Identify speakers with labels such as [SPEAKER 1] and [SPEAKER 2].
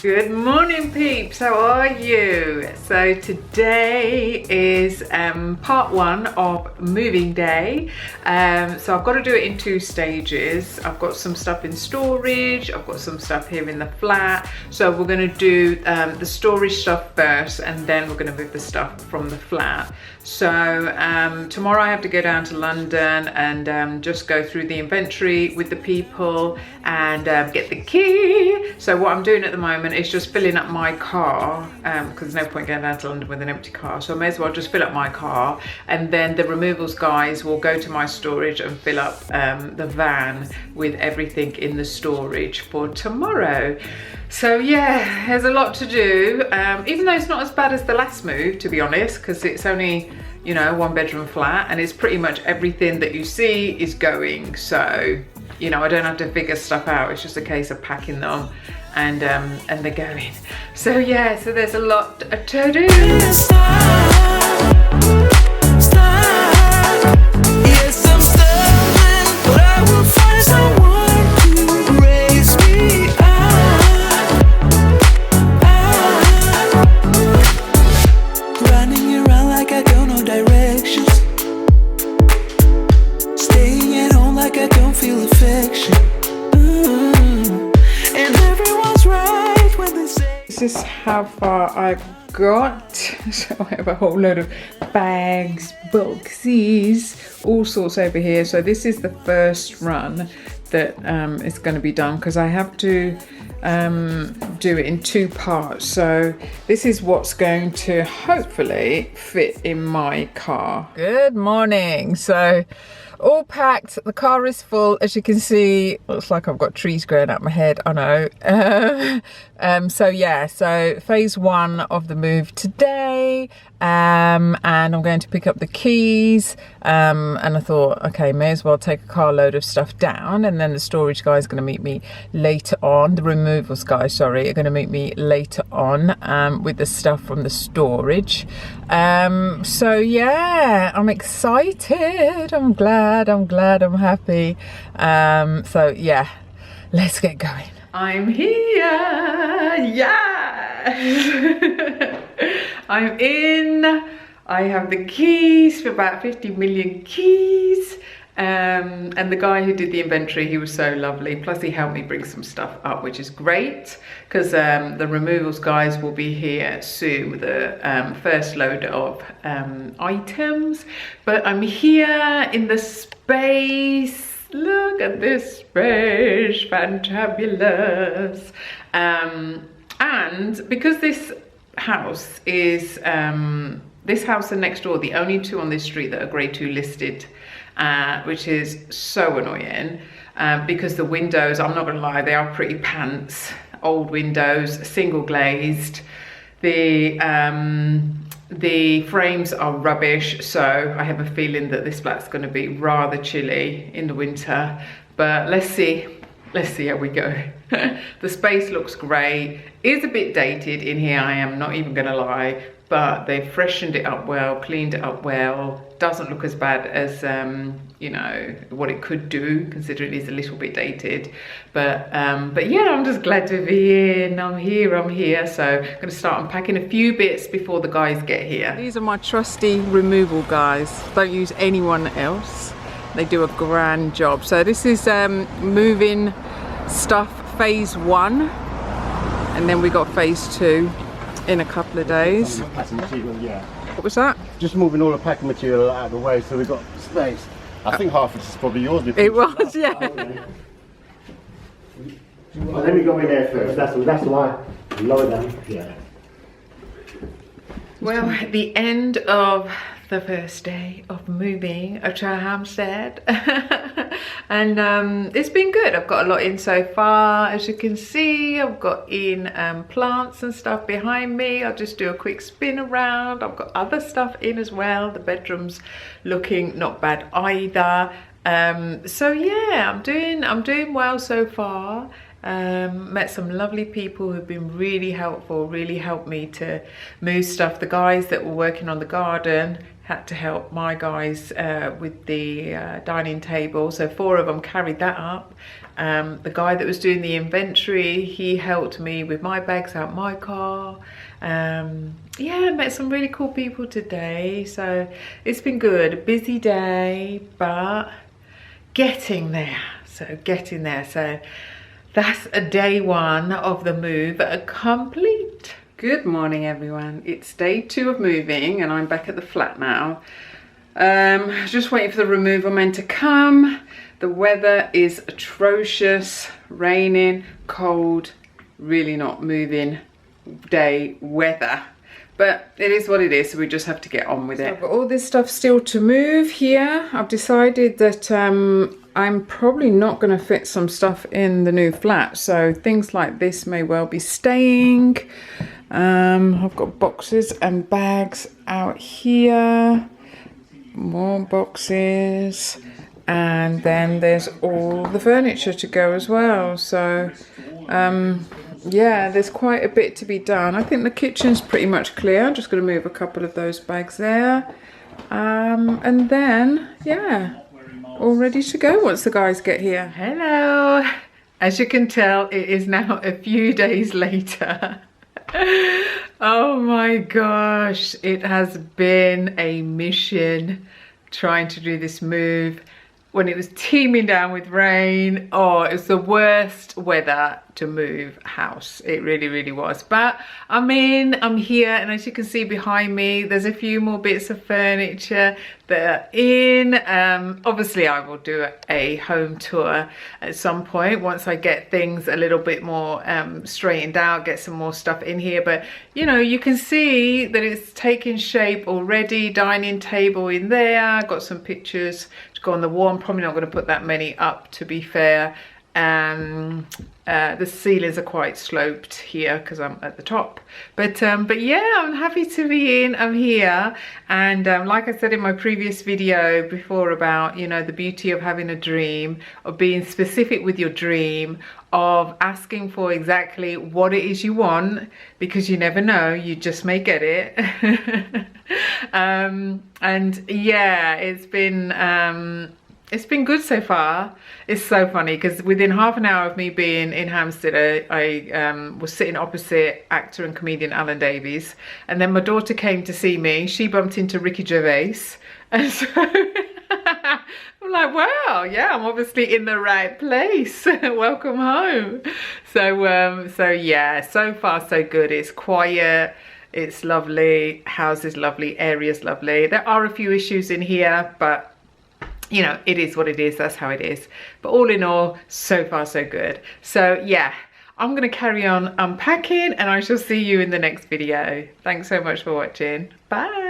[SPEAKER 1] Good morning peeps, how are you? So today is part one of moving day. So I've got to do it in 2 stages. I've got some stuff in storage, I've got some stuff here in the flat. So we're going to do the storage stuff first, and then we're going to move the stuff from the flat. So tomorrow I have to go down to London and just go through the inventory with the people and get the key. So what I'm doing at the moment is just filling up my car, because there's no point going down to London with an empty car, so I may as well just fill up my car, and then the removals guys will go to my storage and fill up the van with everything in the storage for tomorrow. So yeah, there's a lot to do, even though it's not as bad as the last move, to be honest, because it's only, you know, 1-bedroom flat and it's pretty much everything that you see is going. So, you know, I don't have to figure stuff out. It's just a case of packing them and they're going. So yeah, so there's a lot to do.
[SPEAKER 2] Yes, I'm stumbling, but I will find someone to raise me up. Running around like I don't know directions, staying at home like I don't feel affection. And everyone's right when they say.
[SPEAKER 1] This is how far I've got. So I have a whole load of bags, boxes, all sorts over here. So this is the first run that is going to be done, because I have to do it in 2 parts. So this is what's going to hopefully fit in my car. Good morning. So all packed, the car is full, as you can see. Looks like I've got trees growing out my head, I know. So yeah, so phase 1 of the move today, and I'm going to pick up the keys, and I thought, okay, may as well take a carload of stuff down, and then the storage guy is going to meet me later on, the removals guy, sorry, are going to meet me later on with the stuff from the storage. So yeah, I'm excited, I'm glad, I'm happy. So yeah, let's get going. I'm here, yeah. I'm in. I have the keys for about 50 million keys. And the guy who did the inventory, he was so lovely. Plus he helped me bring some stuff up, which is great, because the removals guys will be here soon with the first load of items. But I'm here in the space. Look at this space, fantabulous. And because this house is, this house and next door, the only 2 on this street that are grade 2 listed, which is so annoying, because the windows, I'm not gonna lie, they are pretty pants. Old windows, single glazed. The frames are rubbish, so I have a feeling that this flat's going to be rather chilly in the winter, but let's see how we go. The space looks great. It's a bit dated in here, I am not even going to lie, but they've freshened it up well, cleaned it up well. Doesn't look as bad as you know, what it could do, considering it is a little bit dated. But yeah, I'm just glad to be in. I'm here. So I'm going to start unpacking a few bits before the guys get here. These are my trusty removal guys. Don't use anyone else. They do a grand job. So this is moving stuff phase 1, and then we got phase 2 in a couple of days.
[SPEAKER 3] Yeah.
[SPEAKER 1] What was that?
[SPEAKER 3] Just moving all the packing material out of the way so we've got space. I think half of it is probably yours.
[SPEAKER 1] It was, yeah.
[SPEAKER 3] Well, let me go in there first. That's why. Lower down. Yeah.
[SPEAKER 1] Well, at the end of the first day of moving to Hampstead, and it's been good. I've got a lot in so far, as you can see. I've got in plants and stuff behind me. I'll just do a quick spin around. I've got other stuff in as well. The bedroom's looking not bad either. So yeah, I'm doing well so far. Met some lovely people who've been really helpful, really helped me to move stuff. The guys that were working on the garden had to help my guys with the dining table. So 4 of them carried that up. The guy that was doing the inventory, he helped me with my bags out my car. Yeah, met some really cool people today. So it's been good. A busy day, but getting there. So getting there. So that's a day 1 of the move complete. Good morning, everyone. It's day 2 of moving and I'm back at the flat now. Just waiting for the removal men to come. The weather is atrocious, raining, cold, really not moving day weather. But it is what it is, so we just have to get on with it. I've got all this stuff still to move here. I've decided that I'm probably not going to fit some stuff in the new flat, so things like this may well be staying. I've got boxes and bags out here, more boxes, and then there's all the furniture to go as well. So yeah, there's quite a bit to be done. I think the kitchen's pretty much clear. I'm just going to move a couple of those bags there, and then yeah, all ready to go once the guys get here. Hello. As you can tell, it is now a few days later. Oh my gosh, it has been a mission trying to do this move when it was teeming down with rain. Oh, it was the worst weather to move house. It really was. But I'm here, and as you can see behind me, there's a few more bits of furniture that are in. Obviously I will do a home tour at some point once I get things a little bit more straightened out, get some more stuff in here. But you know, you can see that it's taking shape already. Dining table in there, got some pictures to go on the wall. I'm probably not going to put that many up, to be fair. The ceilings are quite sloped here because I'm at the top, but yeah, I'm happy to be in. I'm here, and like I said in my previous video before about, you know, the beauty of having a dream, of being specific with your dream, of asking for exactly what it is you want, because you never know, you just may get it. And yeah, it's been good so far. It's so funny because within half an hour of me being in Hampstead, I was sitting opposite actor and comedian Alan Davies, and then my daughter came to see me. She bumped into Ricky Gervais, and so I'm like, wow, yeah, I'm obviously in the right place. Welcome home. So yeah, so far so good. It's quiet, it's lovely, house is lovely, area's lovely. There are a few issues in here, but you know, it is what it is. That's how it is. But all in all, so far so good. So yeah, I'm going to carry on unpacking, and I shall see you in the next video. Thanks so much for watching. Bye.